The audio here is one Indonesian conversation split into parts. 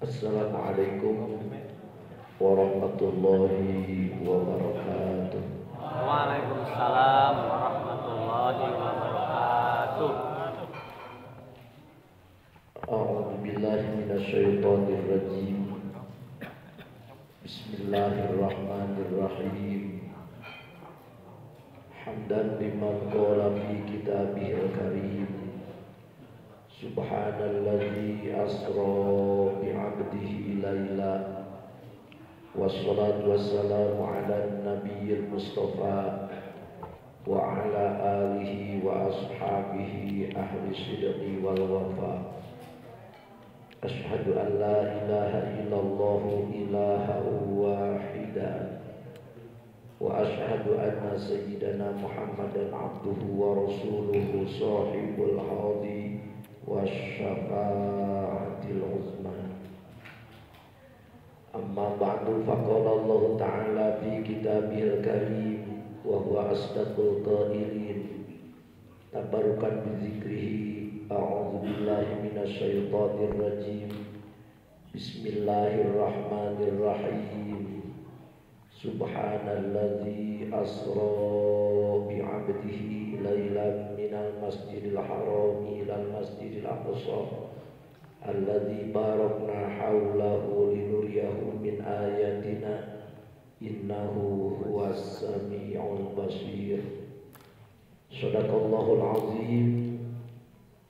Assalamualaikum warahmatullahi wabarakatuh. Waalaikumsalam warahmatullahi wabarakatuh. A'udzu billahi minasyaitonir rajim. Bismillahirrahmanirrahim. Hamdan liman qala fi kitabihil karim. Subhanalladzi asra bi'abdihi laila. Wassalatu wassalamu ala nabiyil mustafa wa ala alihi wa ashabihi ahli sidqi wal wafa. Asyhadu an la ilaha illallah ilaha wahida wa asyhadu anna sayyidana Muhammadan abduhu wa rasuluhu sahibul haudi wasyafa'atil uzma. Amma ba'du, faqala Allah ta'ala fi kitabihil karim wa huwa asdaqul qailin. Tabarukan bizikrihi. A'udzu billahi minasyaitonir rajim. Bismillahirrahmanirrahim. Subhanalladzi asra bi'abdihi lailan minal masjidil haram ilal masjidil aqsa alladzi barakna haulahu linuriyahu min ayatina innahu huwas samiul basir. Shadaqallahul azim.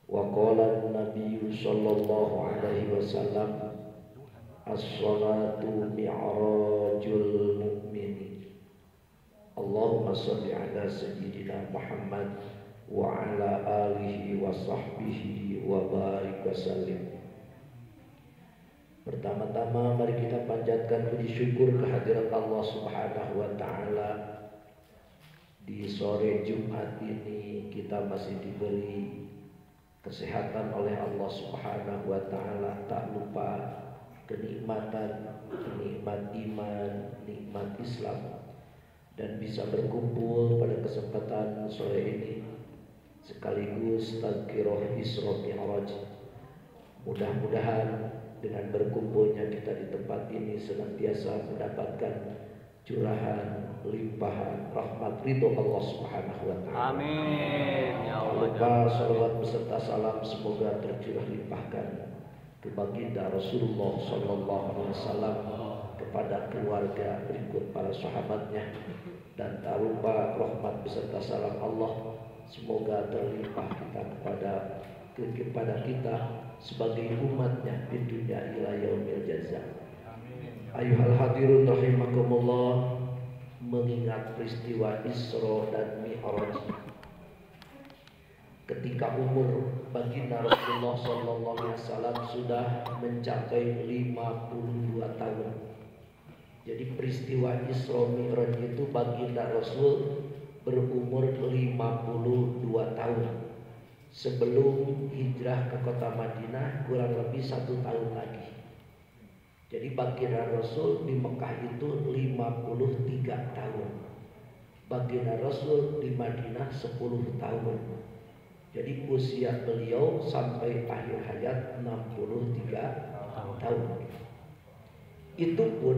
Wa qala an-nabiyyu sallallahu alaihi wasallam, as-salatu mi'rajul mu'min. Allahumma shalli ala sayyidina Muhammad wa ala alihi wa sahbihi wa barik wa sallim. Pertama-tama mari kita panjatkan puji syukur kehadirat Allah Subhanahu wa taala. Di sore Jumat ini kita masih diberi kesehatan oleh Allah Subhanahu wa taala, tak lupa kenikmatan, nikmat iman, nikmat Islam, dan bisa berkumpul pada kesempatan sore ini sekaligus tazkirah Isra Mi'raj. Mudah-mudahan dengan berkumpulnya kita di tempat ini senantiasa mendapatkan curahan limpahan rahmat ridho Allah Subhanahu wa taala. Amin ya Allah. Lupa salawat beserta salam semoga tercurah limpahkan ke baginda Rasulullah sallallahu alaihi wasallam, kepada keluarga, berikut para sahabatnya, dan tak lupa rahmat beserta salam Allah semoga terlimpah kepada kita sebagai umatnya di dunia ila yaumil jazaa. Ayuhal hadirun rahimakumullah, mengingat peristiwa Isra dan Mi'raj ketika umur baginda Rasulullah sallallahu alaihi wasallam sudah mencapai 52 tahun. Jadi peristiwa Isra Mi'raj itu baginda Rasul berumur 52 tahun. Sebelum hijrah ke kota Madinah kurang lebih 1 tahun lagi. Jadi baginda Rasul di Mekah itu 53 tahun. Baginda Rasul di Madinah 10 tahun. Jadi usia beliau sampai akhir hayat 63 tahun. Itu pun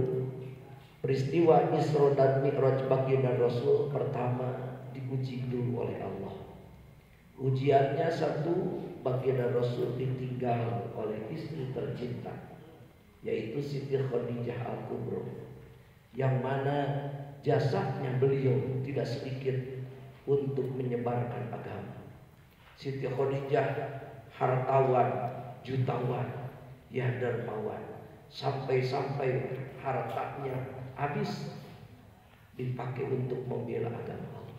peristiwa Isra dan Mi'raj baginda Rasul pertama diuji dulu oleh Allah. Ujiannya satu, baginda Rasul ditinggal oleh istri tercinta, yaitu Siti Khadijah Al-Kubra, yang mana jasanya beliau tidak sedikit untuk menyebarkan agama. Siti Khadijah hartawan, jutawan, ya dermawan, sampai-sampai hartanya habis dipakai untuk membela agama Allah.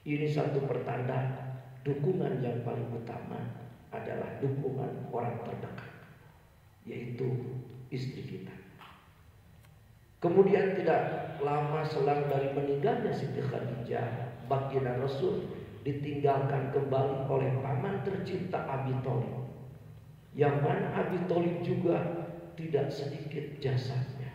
Ini satu pertanda dukungan yang paling utama adalah dukungan orang terdekat, yaitu istri kita. Kemudian tidak lama selang dari meninggalnya Siti Khadijah, baginda Rasul ditinggalkan kembali oleh paman tercinta Abi Thalib, yang mana Abi Thalib juga tidak sedikit jasanya.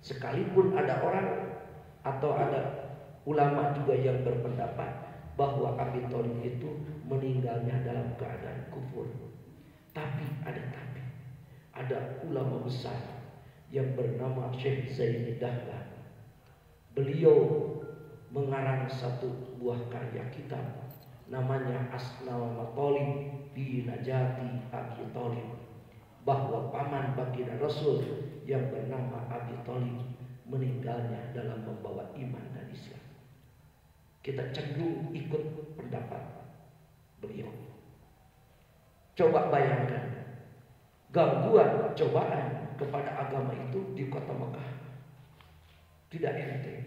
Sekalipun ada orang atau ada ulama juga yang berpendapat bahwa Abi Thalib itu meninggalnya dalam keadaan kufur. Tapi ada ulama besar yang bernama Syekh Zaini Dahlan. Beliau mengarang satu buah karya kitab namanya Asnal Matolib bi Najati Abi Thalib, bahwa paman baginda Rasul yang bernama Abi Thalib meninggalnya dalam membawa iman dan Islam. Kita cenderung ikut pendapat beliau. Coba bayangkan gangguan, cobaan kepada agama itu di kota Mekah. Tidak enteng.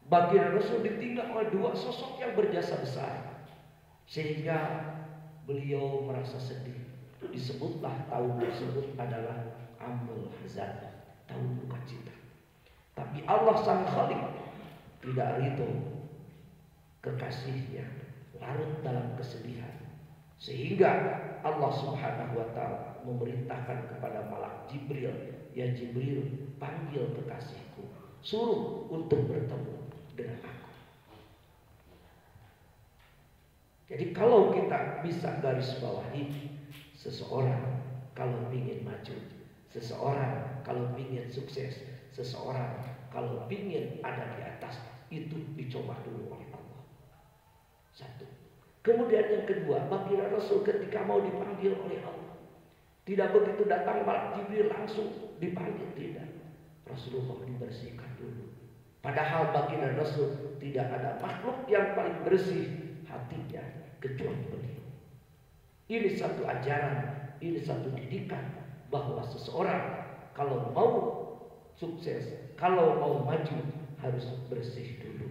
Baginda Rasul ditinggal oleh dua sosok yang berjasa besar, sehingga beliau merasa sedih. Disebutlah tahun tersebut adalah Amul Hazan, tahun duka cita. Tapi Allah Sang Khalik tidak ridho kekasihnya larut dalam kesedihan, sehingga Allah Subhanahu wa taala memerintahkan kepada malak Jibril, ya Jibril, panggil kekasihku, suruh untuk bertemu dengan aku. Jadi kalau kita bisa garis bawahi, seseorang kalau ingin maju, seseorang kalau ingin sukses, seseorang kalau ingin ada di atas, itu dicoba dulu oleh Allah. Satu. Kemudian yang kedua, baginda Rasul ketika mau dipanggil oleh Allah, tidak begitu datang malak Jibril langsung dipanggil, tidak. Rasulullah dibersihkan dulu. Padahal baginda Rasul tidak ada makhluk yang paling bersih hatinya kecuali beliau. Ini satu ajaran, ini satu didikan bahwa seseorang kalau mau sukses, kalau mau maju harus bersih dulu.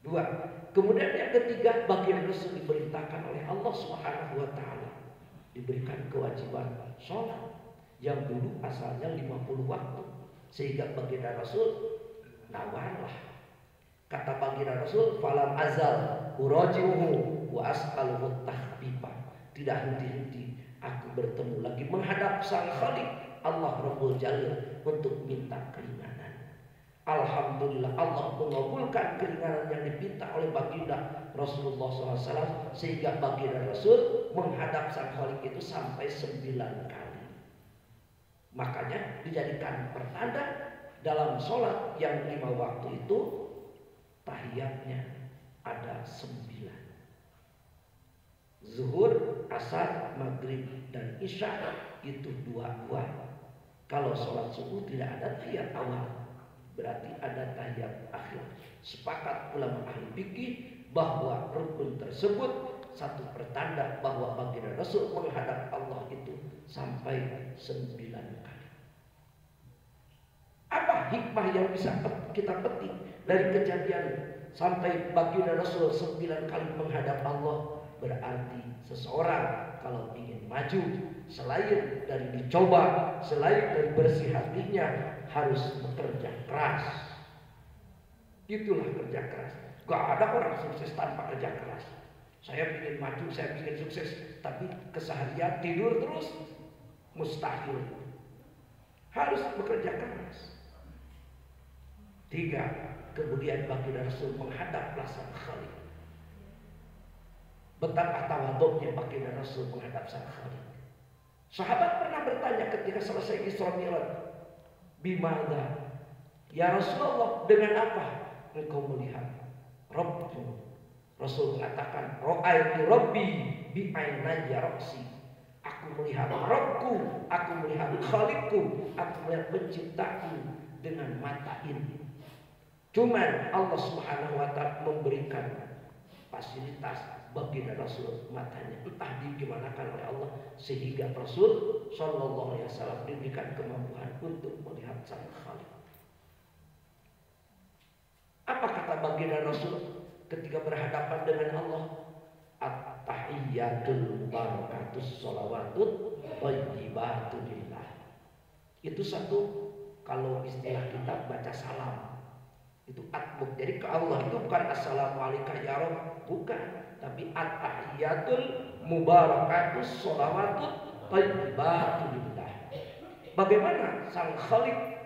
Dua. Kemudian yang ketiga, baginda Rasul diperintahkan oleh Allah Subhanahu wa taala, diberikan kewajiban sholat yang dulu asalnya 50 waktu, sehingga baginda Rasul nawarlah. Kata baginda Rasul, falam azal uraji'uhu wa as'aluhu tahbiba. Tidak henti-henti aku bertemu lagi menghadap Sang Khalik Allah Rabbul Jalil untuk minta keringanan. Alhamdulillah Allah mengabulkan keringanan yang diminta oleh baginda Rasulullah SAW, sehingga baginda Rasul menghadap Sang Khalik itu sampai 9 kali. Makanya dijadikan pertanda dalam sholat yang 5 waktu itu tahiyatnya ada 9. Zuhur, asar, maghrib, dan isya itu 2. Kalau sholat subuh tidak ada tahiyat awal, berarti ada tahiyat akhir. Sepakat ulama ahli fikih bahwa rukun tersebut satu pertanda bahwa baginda Rasul menghadap Allah itu sampai 9 kali. Apa hikmah yang bisa kita petik dari kejadian sampai baginda Rasul 9 kali menghadap Allah? Berarti seseorang kalau ingin maju, selain dari dicoba, selain dari bersih hatinya, harus bekerja keras. Itulah kerja keras. Gak ada orang sukses tanpa kerja keras. Saya ingin maju, saya ingin sukses, tapi keseharian tidur terus, mustahil. Harus bekerja keras. 3. Kemudian baginda Rasul menghadap Sang Khalik. Betapa tawaduknya baginda Rasul menghadap Sang Khalik. Sahabat pernah bertanya ketika selesai Isra Mi'raj, bimada? Ya Rasulullah, dengan apa engkau melihat Rabbmu? Rasul mengatakan, ra'aitu Rabbi bi'ainayya ra'si. Aku melihat Rabbku, aku melihat Khalikku, aku melihat penciptaku dengan mata ini. Cuman Allah Subhanahu wa taala memberikan fasilitas baginda Rasul, matanya entah digimanakan oleh Allah, sehingga Rasul Shallallahu Alaihi Wasallam diberikan kemampuan untuk melihat Sang Khalik. Apa kata baginda Rasul ketika berhadapan dengan Allah? At-tahiyyatul barakatus sholawatut thayyibatu lillah. Itu satu, kalau istilah kita baca salam. Itu atbuk. Jadi ke Allah itu bukan assalamualaikum ya Rabb, bukan, tapi at-tahiyyatul mubarakatus sholawatut thayyibatu lillah. Bagaimana Sang Khalik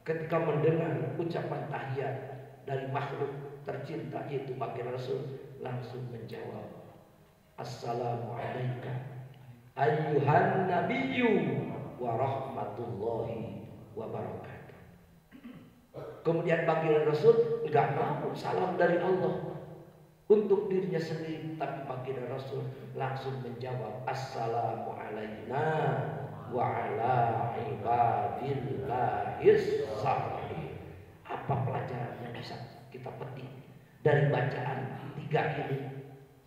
ketika mendengar ucapan tahiyat dari makhluk tercinta yaitu baginda Rasul, langsung menjawab, Assalamu alayka ayyuhan nabiyyu wa rahmatullahi wa barakatuh. Kemudian baginda Rasul enggak mau salam dari Allah untuk dirinya sendiri, tapi baginda Rasul langsung menjawab assalamu alayna wa ala ibadillahis shalihin. Apa pelajaran yang bisa kita petik dari bacaan 3 ini?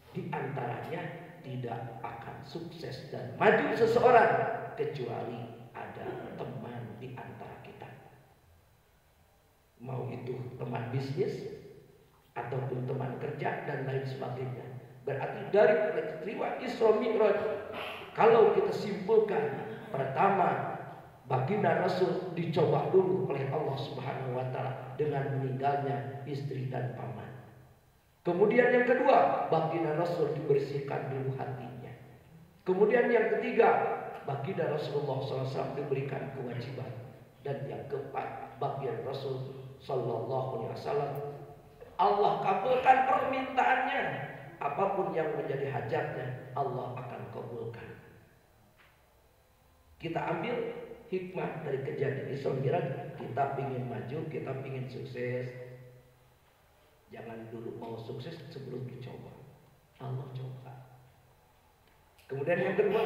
Di antaranya tidak akan sukses dan maju seseorang kecuali ada teman di antara kita. Mau itu teman bisnis ataupun teman kerja dan lain sebagainya. Berarti dari peristiwa Isra Mi'raj, kalau kita simpulkan, pertama, baginda Rasul dicoba dulu oleh Allah Subhanahu wa taala dengan meninggalnya istri dan paman. Kemudian yang kedua, baginda Rasul dibersihkan dulu hatinya. Kemudian yang ketiga, baginda Rasulullah SAW diberikan kewajiban. Dan yang keempat, baginda Rasul SAW Allah kabulkan permintaannya. Apapun yang menjadi hajatnya, Allah akan kabulkan. Kita ambil hikmah dari kejadian Isra Mi'raj. Kita ingin maju, kita ingin sukses. Jangan dulu mau sukses sebelum dicoba. Allah coba. Kemudian yang kedua,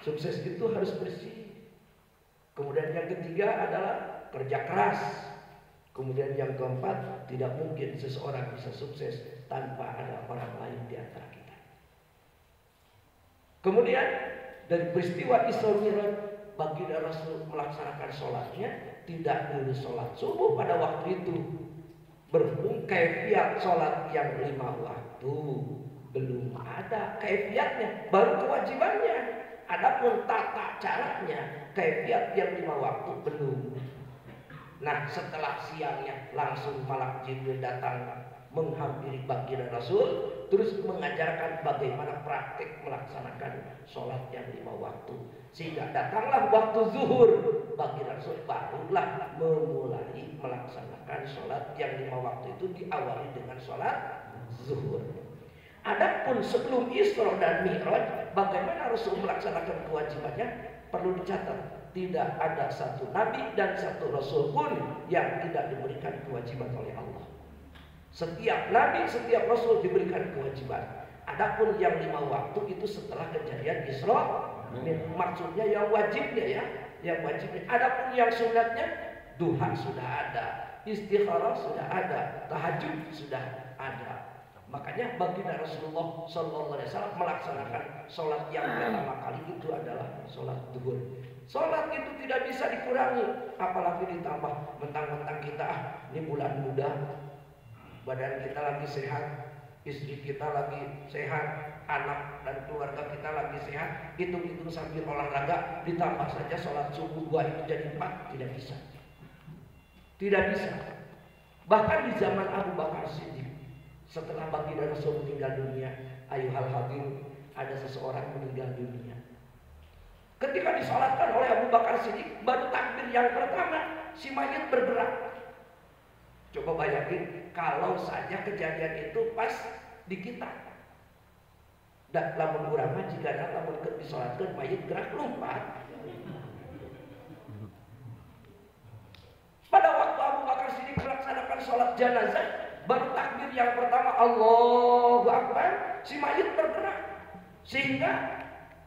sukses itu harus bersih. Kemudian yang ketiga adalah kerja keras. Kemudian yang keempat, tidak mungkin seseorang bisa sukses tanpa ada orang lain di antara kita. Kemudian dari peristiwa Isra Mi'raj, baginda Rasul melaksanakan sholatnya tidak dulu sholat subuh pada waktu itu. Berhubung kaifiat sholat yang 5 waktu belum ada kaifiatnya, baru kewajibannya. Adapun tata caranya, kaifiat yang 5 waktu belum. Nah, setelah siangnya langsung malak Jibril datang menghampiri baginda Rasul, terus mengajarkan bagaimana praktik melaksanakan sholat yang 5 waktu. Sehingga datanglah waktu zuhur, baginda Rasul barulah memulai melaksanakan sholat yang 5 waktu itu, diawali dengan sholat zuhur. Adapun sebelum Isra dan Mi'raj, bagaimana Rasul melaksanakan kewajibannya? Perlu dicatat, tidak ada satu nabi dan satu rasul pun yang tidak diberikan kewajiban oleh Allah. Setiap nabi, setiap rasul diberikan kewajiban. Adapun yang 5 waktu itu setelah kejadian Isra, maksudnya yang wajibnya ya, yang wajibnya. Adapun yang sunatnya, duha sudah ada, istikharah sudah ada, tahajud sudah ada. Makanya baginda Rasulullah SAW melaksanakan sholat yang pertama kali itu adalah sholat zuhur. Sholat itu tidak bisa dikurangi, apalagi ditambah mentang-mentang kita ini bulan muda, badan kita lagi sehat, istri kita lagi sehat, anak dan keluarga kita lagi sehat, hitung-hitung sambil olahraga, ditambah saja sholat subuh 2 itu jadi 4, tidak bisa. Tidak bisa. Bahkan di zaman Abu Bakar Siddiq, setelah baginda Rasul meninggal dunia, ayuhal hadir, ada seseorang meninggal dunia. Ketika disolatkan oleh Abu Bakar Siddiq, baru takbir yang pertama, si mayit bergerak. Coba bayangin, kalau saja kejadian itu pas di kita. Dan lamun urang mah jika lamun disolatkan mayit gerak lompat. Pada waktu Abu Bakar Siddiq melaksanakan sholat jenazah, baru takbir yang pertama Allahu Akbar, si mayit bergerak. Sehingga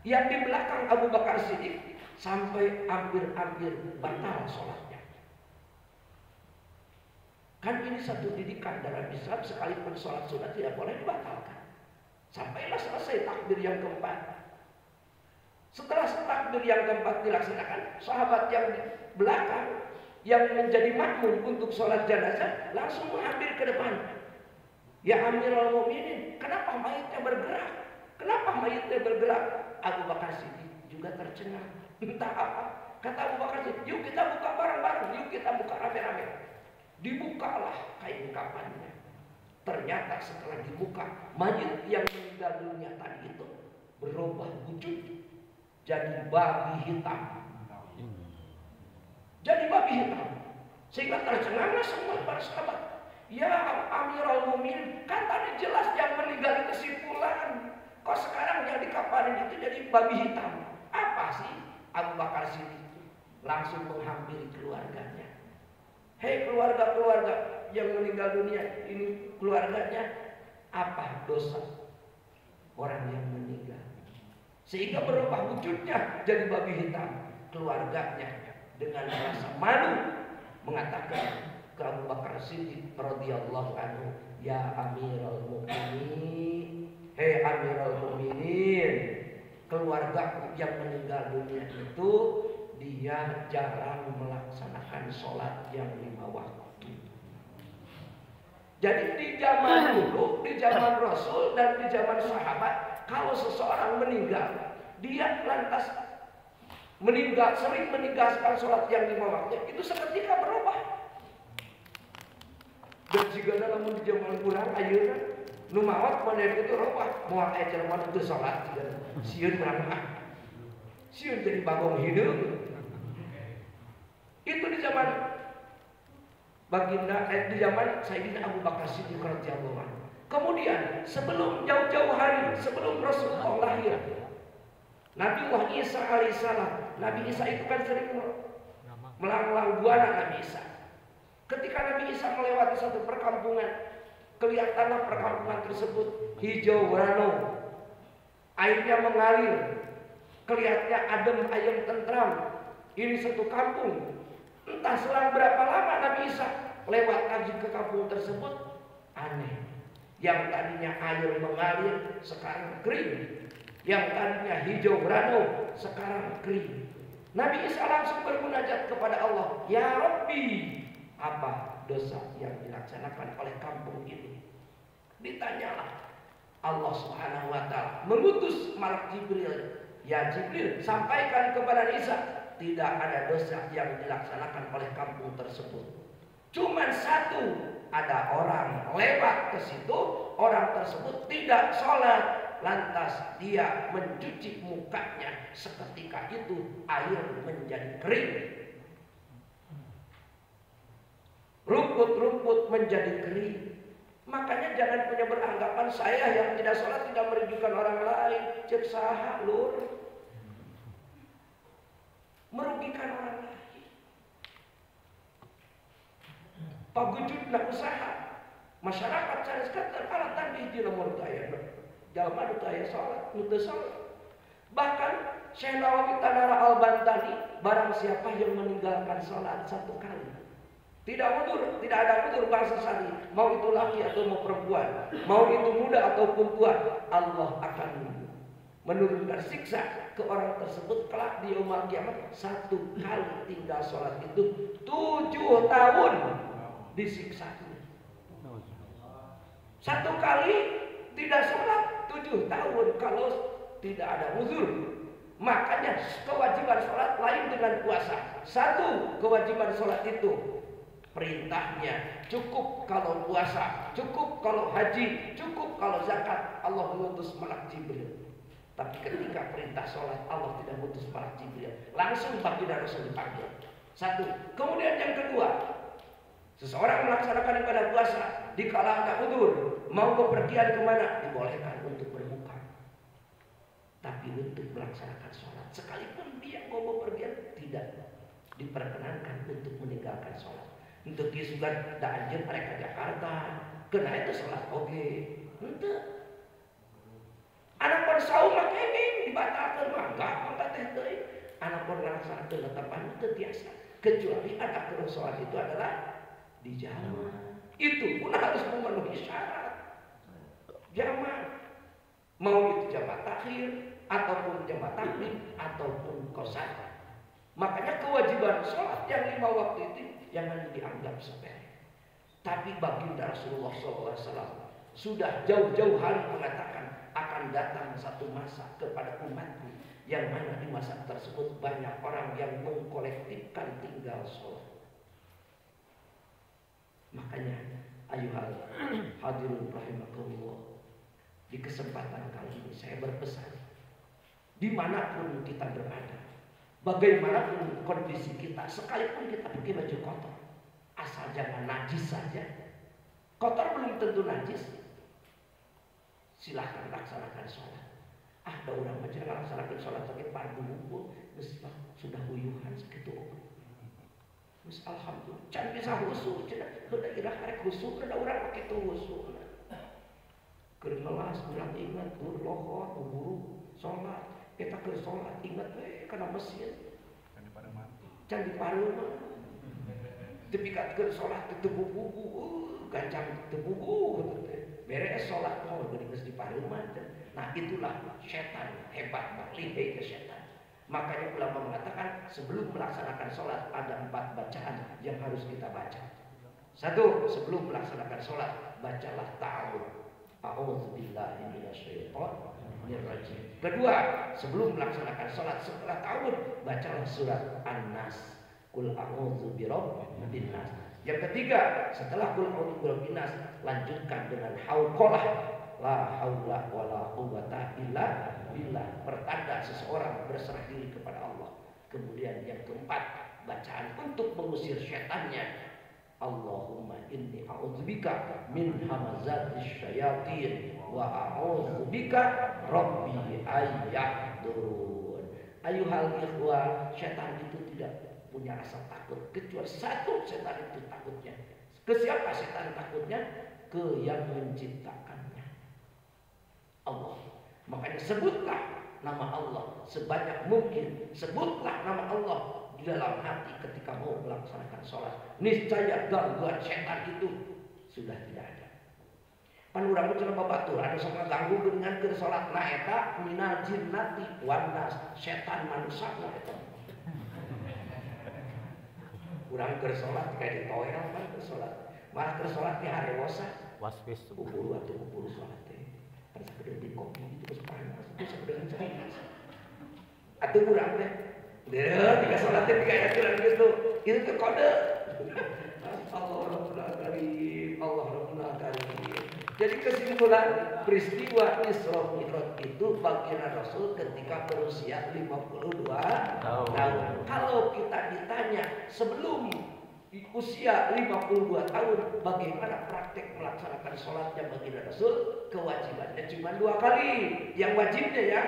yang di belakang Abu Bakar Siddiq sampai hampir-hampir batal sholatnya. Kan ini satu didikan dalam Islam, sekalipun sholat sunat tidak boleh dibatalkan. Sampailah selesai takbir yang keempat. Setelah takbir yang keempat dilaksanakan, sahabat yang di belakang yang menjadi makmum untuk sholat jenazah langsung mengambil ke depan. Ya Amirul Mukminin, kenapa mayitnya bergerak? Kenapa mayitnya bergerak? Abu Bakar Siddiq juga tercengang. Entah apa. Kata Abu Bakar Siddiq, yuk kita buka bareng-bareng, yuk kita buka rame-rame. Dibukalah kain kafannya. Ternyata setelah dibuka, mayit yang meninggal dunia tadi itu berubah wujud jadi babi hitam. Jadi babi hitam. Sehingga tercenganglah semua para sahabat. Ya Amirul Mukminin, kan tadi jelas yang meninggal itu si fulan. Kok Kok sekarang yang dikafanin itu jadi babi hitam? Apa sih? Abu Bakar Siddiq langsung menghampiri keluarganya. Hei keluarga-keluarga yang meninggal dunia, ini keluarganya, apa dosa orang yang meninggal sehingga berubah wujudnya jadi babi hitam? Keluarganya dengan rasa malu mengatakan ke Abu Bakar Siddiq radhiyallahu anhu, ya Amirul Mukminin, hei Amirul Mukminin, keluarga yang meninggal dunia itu dia jarang melaksanakan sholat yang 5 waktu. Jadi di zaman dulu, di zaman Rasul dan di zaman sahabat, kalau seseorang meninggal, dia lantas sering meninggalkan sholat yang 5 waktu, itu seketika berubah. Dan jika dalam di zaman kurang ayeuna nu maot model itu robah, moal aya jelema teu salat sieun berangkat. Sieun jadi bagong hidup. Itu di zaman baginda di zaman Sayyidina Abu Bakar Siddiq radhiyallahu anhu. Kemudian sebelum jauh-jauh hari sebelum Rasulullah lahir, Nabi Isa alaihissalam, Nabi Isa itu kan sering melanglang buana Nabi Isa. Ketika Nabi Isa melewati satu perkampungan, kelihatanlah perkampungan tersebut hijau rano, airnya mengalir, kelihatannya adem ayem tentram. Ini satu kampung. Entah selang berapa lama Nabi Isa lewat lagi ke kampung tersebut, aneh. Yang tadinya air mengalir sekarang kering. Yang tadinya hijau rano sekarang kering. Nabi Isa langsung bermunajat kepada Allah, ya Rabbi, apa dosa yang dilaksanakan oleh kampung ini? Ditanyalah Allah Subhanahu wa taala mengutus malaikat Jibril, ya Jibril, sampaikan kepada Isa, tidak ada dosa yang dilaksanakan oleh kampung tersebut. Cuman satu, ada orang lewat ke situ, orang tersebut tidak sholat, lantas dia mencuci mukanya, seketika itu air menjadi kering. Rumput-rumput menjadi kering. Makanya jangan punya beranggapan saya yang tidak sholat tidak merugikan orang lain. Cek saha lur, merugikan orang lain. Pagujudna usaha masyarakat saya sekarang alatan di nomor daya dalam adu daya sholat nutu sholat. Bahkan Syekh Nawawi Tanara Al-Bantani, barang siapa yang meninggalkan sholat satu kali, tidak ada udur bangsa sani, mau itu laki atau mau perempuan, mau itu muda ataupun tua, Allah akan menurunkan siksa ke orang tersebut kelak di yaumul kiamat. Satu kali tinggal sholat itu 7 tahun disiksa. Satu kali tidak sholat 7 tahun kalau tidak ada uzur. Makanya kewajiban sholat lain dengan puasa. Satu, kewajiban sholat itu perintahnya cukup kalau puasa, cukup kalau haji, cukup kalau zakat. Allah mengutus malaikat Jibril. Tapi ketika perintah sholat, Allah tidak mengutus malaikat Jibril, langsung baginda Rasul dipanggil. Satu. Kemudian yang kedua, seseorang melaksanakan ibadah puasa dikala ada udzur, mau bepergian kemana, dibolehkan untuk berbuka. Tapi untuk melaksanakan sholat, sekalipun dia mau bepergian, tidak diperkenankan untuk meninggalkan sholat. Untuk disugan da anjeun mereka Jakarta, kena itu sholat oge. Henteu. Anak pun saum mah kenging dibatalkeun mah gampang teh teuing. Anak pun ngalaksanakeun tetepan teu tiasa. Kecuali anak keur sholat itu adalah di jamaah. Itu pun harus memenuhi syarat. Jamaah. Mau itu jamaah takhir ataupun jamaah takdim ataupun qasar. Makanya kewajiban sholat yang 5 waktu itu jangan dianggap sepele. Tapi baginda Rasulullah SAW sudah jauh-jauh hari mengatakan akan datang satu masa kepada umatku yang mana di masa tersebut banyak orang yang mengkolektifkan tinggal sholat. Makanya ayuhal hadirun rahimakumullah, di kesempatan kali ini saya berpesan, dimanapun kita berada, bagaimanapun kondisi kita, sekalipun kita pakai baju kotor, asal jangan najis saja. Kotor belum tentu najis. Silahkan laksanakan sholat. Da urang mah cenah ngalaksanakeun salat teh fardu hukum geus sudah uyuhan sakitu. Geus alhamdulillah can bisa husu cenah heuda irah arek husu da urang mah kitu husu. Keur ngelas urang ingat lohor buru salat eta keur salat ingat we kana mesin can dipareuma teu pikat keur salat teu bubu gancang teu bubu beres salat mah geus dipareuma. Nah itulah setan hebat lihai ke setan. Makanya ulama mengatakan sebelum melaksanakan sholat ada 4 bacaan yang harus kita baca. 1, sebelum melaksanakan sholat bacalah ta'awudz. A'udzubillahi minasyaitonir rajim. 2, sebelum melaksanakan sholat setelah ta'awudz bacalah surat An-Nas. Qul a'udzu birabbin nas. Yang 3, setelah qul a'udzu birabbin nas lanjutkan dengan hauqalah. La haula wala quwwata illa billah, pertanda seseorang berserah diri kepada Allah. Kemudian yang 4, bacaan untuk mengusir setannya. Allahumma inni a'udzubika min hamazatis syayatin wa a'udzubika rabbi ayyahdurun. Ayuhal ikhwah, setan itu tidak punya rasa takut kecuali satu, setan itu takutnya. Ke siapa setan takutnya? Ke yang menciptakannya, Allah. Makanya sebutlah nama Allah sebanyak mungkin. Sebutlah nama Allah di dalam hati ketika mau melaksanakan sholat. Niscaya gangguan setan itu sudah tidak ada. Pan urang cenah babatur anu sok ngaganggu dengan keur sholat na eta minal jinnati wan nas, setan manusana eta. Urang keur sholat kayak ditoel pan keur sholat. Malah keur sholat di harewosa. Waswis Kupuru atuh kupuru sholat teh. Pada sakedeung di kopi itu panas, itu sakedeung panas. Atuh urang teh. Deuh, tiga sholat teh tiga aturan gitu. Itu teh kode. Allah Rabbul Karim. Jadi kesimpulan peristiwa Isra Mi'raj itu baginda Rasul ketika berusia 52 tahun. Kalau kita ditanya sebelum usia 52 tahun bagaimana praktek melaksanakan sholatnya baginda Rasul, kewajibannya cuma 2 kali. Yang wajibnya ya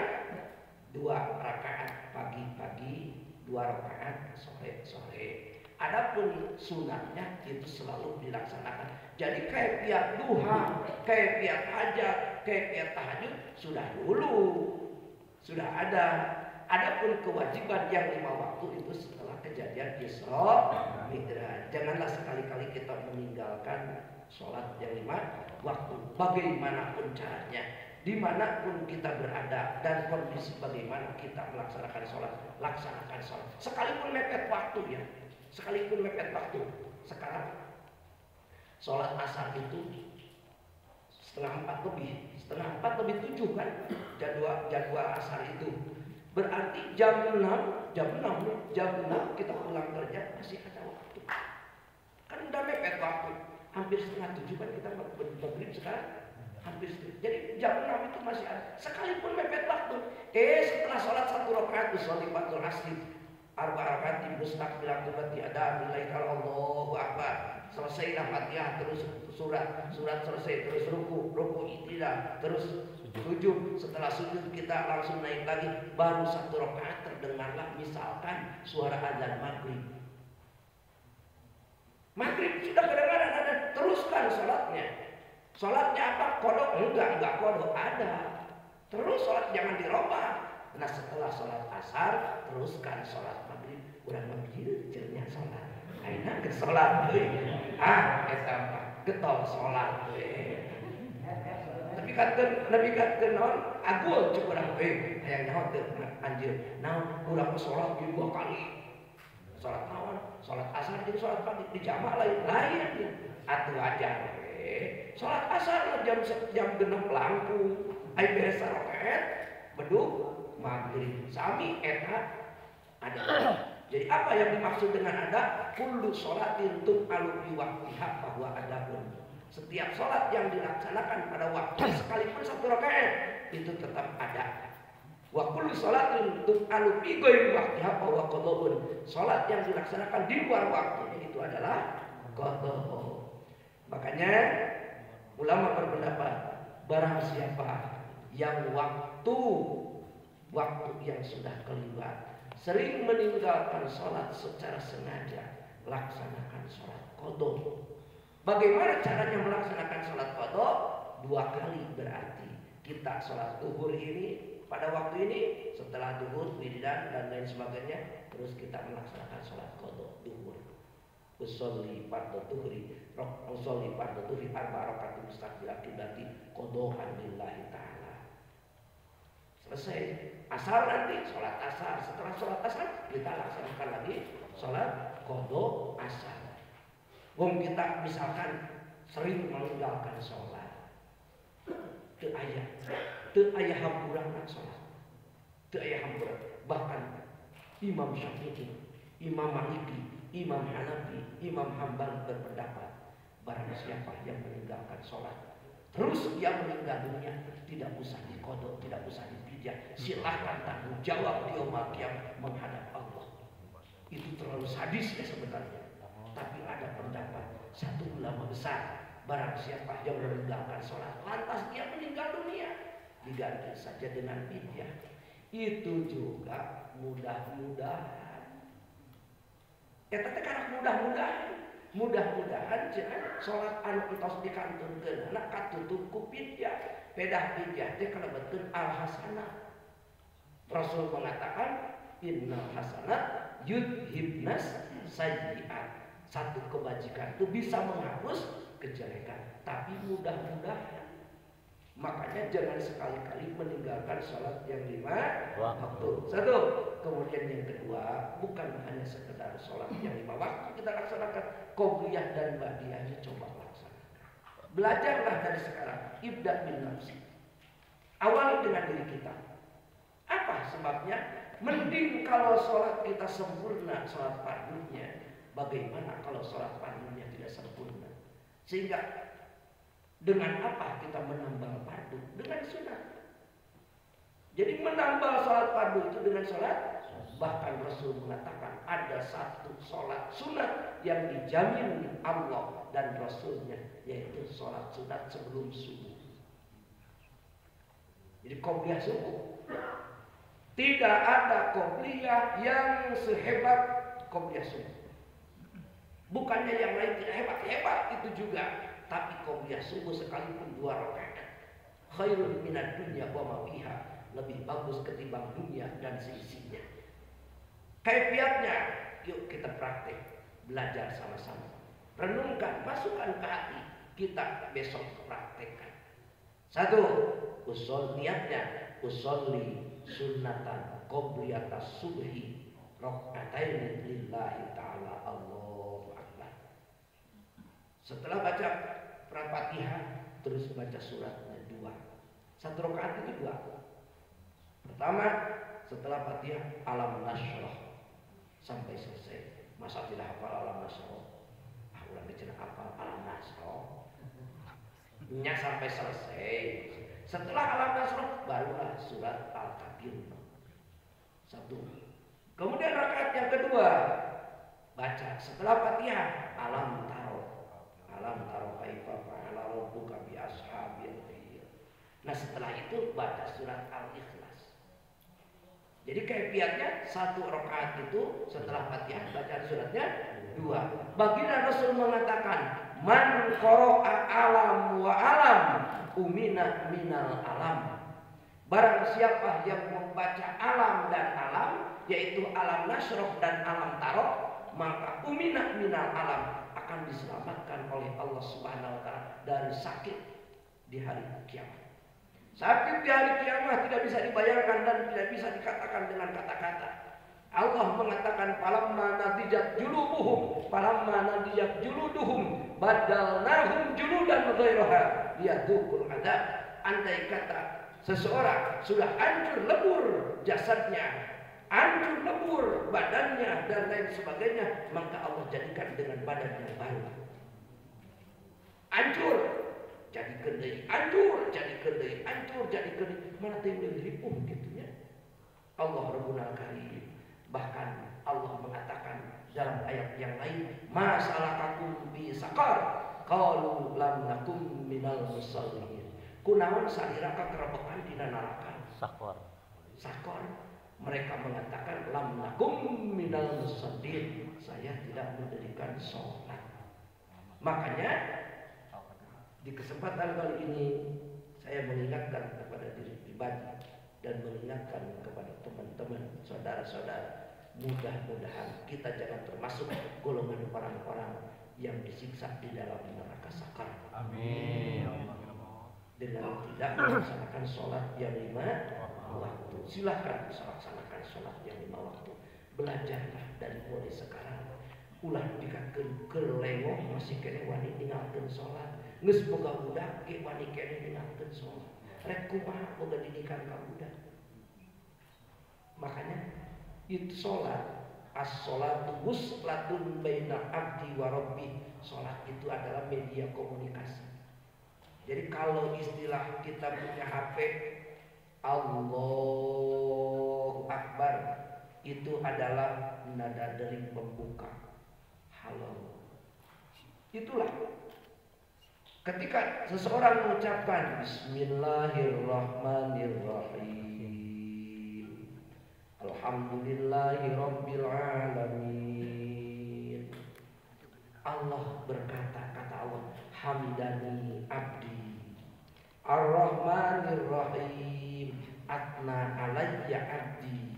2 rakaat pagi-pagi, 2 rakaat sore-sore. Adapun sunatnya itu selalu dilaksanakan. Jadi kaifiat duha, kaifiat hajat, kaifiat tahajud sudah dulu, sudah ada. Adapun kewajiban yang 5 waktu itu setelah kejadian Isra Mi'raj. Janganlah sekali-kali kita meninggalkan sholat yang 5 waktu. Bagaimanapun caranya, dimanapun kita berada dan kondisi bagaimana kita melaksanakan sholat, laksanakan sholat. Sekalipun mepet waktu ya. Sekalipun mepet waktu. Sekarang sholat asar itu setengah 4 lebih 7 kan jadwal asar itu. Berarti jam 6 kita pulang kerja masih ada waktu. Kan udah mepet waktu. Hampir setengah 7 kan kita maghrib sekarang. Hampir setengah. Jadi jam 6 itu masih ada. Sekalipun mepet waktu. Setelah sholat 1 rakaat usolli fardhu asri. 4 rakaat mustaqbilan qiblat ada nilai Allahu akbar. Selesailah Fatihah terus surat selesai terus ruku itidah terus sujud. Setelah sujud kita langsung naik lagi, baru 1 rakaat terdengarlah misalkan suara azan maghrib sudah kedengaran, ada teruskan sholatnya apa? Kodok? Enggak kodok, ada terus sholat, jangan dirubah. Nah setelah sholat asar teruskan sholat maghrib. Urang maghrib cernya sholat aina ke sholat eta getol sholat tapi kan naon agul cuk urang hayang naon teu anjeun naon urang sholat 2 kali. Sholat naon? Sholat asar jeung sholat maghrib di jamaah lain atuh aja sholat asar jam 6 langkung ai beres rakaat bedug maghrib sami eta ada. Jadi apa yang dimaksud dengan ada? Kullu sholatin tuf'alu fi waqtiha bahwa adapun setiap sholat yang dilaksanakan pada waktu sekalipun 1 rakaat itu tetap ada. Wa kullu sholatin tuf'alu fi ghairi waqtiha bahwa qadha'un. Sholat yang dilaksanakan di luar waktunya itu adalah qadha'. Makanya ulama berpendapat barang siapa yang waktu yang sudah kelewat, sering meninggalkan sholat secara sengaja, laksanakan sholat qadha. Bagaimana caranya melaksanakan sholat qadha? 2 kali berarti. Kita sholat zuhur ini pada waktu ini, setelah zuhur, wiridan dan lain sebagainya, terus kita melaksanakan sholat qadha zuhur. Usolli fardhu zuhri, usolli fardhu zuhri 4 rakaat mustaqbil qiblati qadhaan lillahi ta'ala. Selesai. Asar nanti sholat asar. Setelah sholat asar kita laksanakan lagi sholat qadha asar. Kita misalkan sering meninggalkan sholat, teu aya hamburanna sholat, teu aya hamburan. Bahkan Imam Syafi'i, Imam Maliki, Imam Hanafi, Imam Hambal berpendapat, barang siapa yang meninggalkan sholat terus dia meninggal dunia, tidak usah diqadha, tidak usah dipidah, silahkan tanggung jawab di yaumul qiyamah menghadap Allah. Itu terlalu sadis ya sebenarnya. Tapi ada pendapat satu ulama besar, barang siapa yang meninggalkan sholat lantas dia meninggal dunia, diganti saja dengan fidyah. Itu juga mudah-mudahan. Eta teh karena mudah-mudahan jangan sholat anu entos dikantunkeun anak katutup ku fidyah. Pedah fidyah teh kalebetkeun al hasanah. Rasul mengatakan innal hasanat yudhibnas sayyi'at. Satu kebajikan itu bisa menghapus kejelekan. Tapi mudah-mudahan. Makanya jangan sekali-kali meninggalkan sholat yang 5 waktu. Satu. Kemudian yang kedua, bukan hanya sekedar sholat yang 5 waktu kita laksanakan, qobliyah dan ba'diyahnya coba laksanakan. Belajarlah dari sekarang. Ibda' bin nafsi. Awali dengan diri kita. Apa sebabnya? Mending kalau sholat kita sempurna, sholat fardunya. Bagaimana kalau sholat fardunya tidak sempurna? Sehingga dengan apa kita menambal fardu? Dengan sunat. Jadi menambal sholat fardu itu dengan sholat. Bahkan Rasul mengatakan ada satu sholat sunat yang dijamin Allah dan Rasulnya, yaitu sholat sunat sebelum subuh. Jadi qobliyah subuh. Tidak ada qobliyah yang sehebat qobliyah subuh. Bukannya yang lain tidak hebat itu juga. Tapi qobliyah subuh sekalipun 2 rakaat khairun minad dunya wa ma fiha, lebih bagus ketimbang dunia dan seisinya. Kaifiatnya, yuk kita praktek, belajar sama-sama. Renungkan, masukkan ke hati, kita besok praktekkan. 1. Niatnya usolli sunnatan qobliyatas subhi raka'ataini lillahi ta'ala. Allahu akbar. Setelah baca Al-Fatihah terus baca suratnya 2. 1 rakaat itu 2. Pertama, setelah Fatihah alam nasyrah sampai selesai. Masa tidak hafal alam nasyrah? Ulang bicara hafal alam nasyrah. Nya sampai selesai. Setelah alam nasrah barulah surat Al-Kafir. 1. Kemudian rakaat yang kedua baca setelah Fatihah alam taro kaifa fa'ala rabbuka bi ashabil fil. Nah setelah itu baca surat Al-Ikhlas. Jadi kaifiatnya 1 rakaat itu setelah Fatihah baca suratnya 2. Baginda Rasul mengatakan man qara'a alam wa alam umina minal alam. Barang siapa yang membaca alam dan alam, yaitu alam nasroh dan alam taroh, maka umina minal alam, akan diselamatkan oleh Allah Subhanahu wa ta'ala dari sakit di hari kiamat. Sakit di hari kiamat tidak bisa dibayarkan dan tidak bisa dikatakan dengan kata-kata. Allah mengatakan falamma nadijat juluduhum badalnahum juludan ghairaha liyadzuqul adzab. Andai kata seseorang sudah hancur lebur jasadnya, hancur lebur badannya dan lain sebagainya, maka Allah jadikan dengan badan yang baru. Hancur jadi kendai, hancur jadi kendai, hancur jadi kendai. Mana timbul ripuh gitunya. Allah Rabbuna Karim. Bahkan Allah mengatakan dalam ayat yang lain, masalakakum bi saqar qalu lam nakum minal musallin Kunaon saliraka kerebekan dina neraka. Sakor. Sakor. Mereka mengatakan lam nakum minal musallin. Saya tidak mendirikan sholat. Makanya di kesempatan kali ini saya mengingatkan kepada diri pribadi dan mengingatkan kepada teman-teman, saudara-saudara, mudah-mudahan kita jangan termasuk golongan orang-orang yang disiksa di dalam neraka sakar. Amin. Dengan tidak melaksanakan sholat yang 5 waktu. Silahkan laksanakan sholat yang 5 waktu. Belajarlah dari mulai sekarang. Ulah dikakeun keur lengoh masih kene wani ninggalkeun sholat. Geus boga budak ge wani kene ninggalkeun sholat. Rek kumaha boga didikan ka budak. Makanya itu sholat. As-sholatu wuslatun baina abdi wa rabbi. Sholat itu adalah media komunikasi. Jadi kalau istilah kita punya HP Allahu Akbar, itu adalah nada dering pembuka. Halo. Itulah ketika seseorang mengucapkan Bismillahirrahmanirrahim, Alhamdulillahirabbil alamin. Allah berkata, kata Allah, hamdani abdi ar-rahmanir-rahim atna alayya abdi.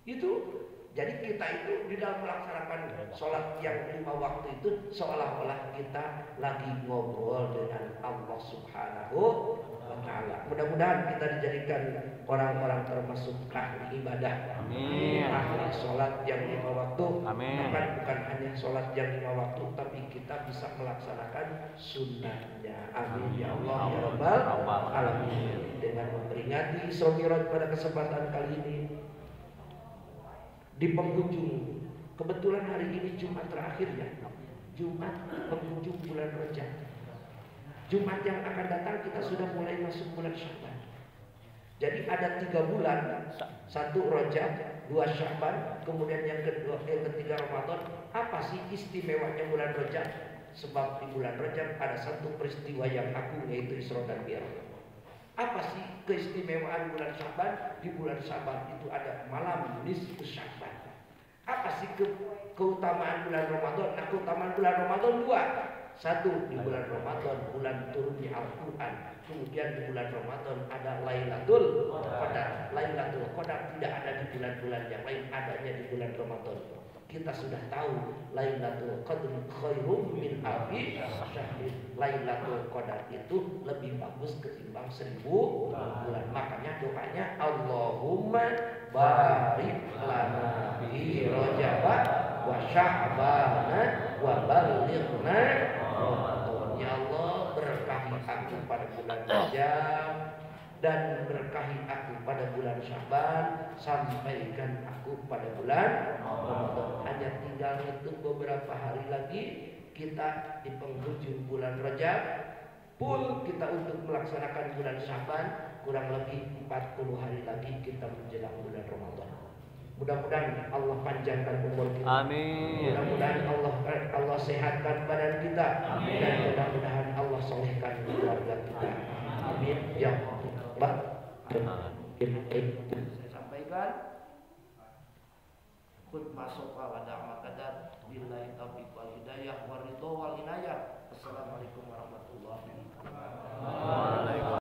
Itu jadi kita itu di dalam melaksanakan sholat yang 5 waktu itu seolah-olah kita lagi ngobrol dengan Allah Subhanahu wa ta'ala. Mudah-mudahan kita dijadikan orang-orang termasuk ahli ibadah. Amin. Ahli sholat yang 5 waktu. Amin. Bukan hanya sholat yang 5 waktu, tapi kita bisa melaksanakan sunnahnya. Amin ya Allah ya Rabbal alamin. Dengan memperingati Isra Mi'raj pada kesempatan kali ini di penghujung, kebetulan hari ini Jumat terakhir ya, Jumat penghujung bulan Rajab. Jumat yang akan datang kita sudah mulai masuk bulan Sya'ban. Jadi ada 3 bulan, 1 Rajab, 2 Sya'ban, kemudian yang ketiga Ramadan. Apa sih istimewanya bulan Rajab? Sebab di bulan Rajab ada satu peristiwa yang agung, yaitu Isra dan Mi'raj. Apa sih keistimewaan bulan Sya'ban? Di bulan Sya'ban itu ada malam nisfus Sya'ban. Apa sih keutamaan bulan Ramadan? Nah, keutamaan bulan Ramadan 2. 1, di bulan Ramadan bulan turunnya Al-Quran. Kemudian di bulan Ramadan ada Lailatul Qadar. Lailatul Qadar tidak ada di bulan-bulan yang lain, adanya di bulan Ramadan. Kita sudah tahu Lailatul Qadri khairum min alfi syahr. Lailatul Qadar itu lebih bagus ketimbang 1000 bulan. Makanya doanya Allahumma barik lana fi Rajab wa Sya'ban wa ballighna Ramadan. Ya Allah, berkahi aku pada bulan Rajab dan berkahi aku pada bulan Sya'ban, sampaikan aku pada bulan Ramadan. Hanya tinggal itu beberapa hari lagi kita di penghujung bulan Rajab, full kita untuk melaksanakan bulan Sya'ban. Kurang lebih 40 hari lagi kita menjelang bulan Ramadan. Mudah-mudahan Allah panjangkan umur kita. Amin. Mudah-mudahan Allah sehatkan badan kita. Amin. Dan mudah-mudahan Allah solehkan keluarga kita. Amin ya Allah. Saya sampaikan khutbah sofa wa da'ma qadar billahi taufiq wal hidayah wa ridho wal inayah. Assalamualaikum warahmatullahi wabarakatuh.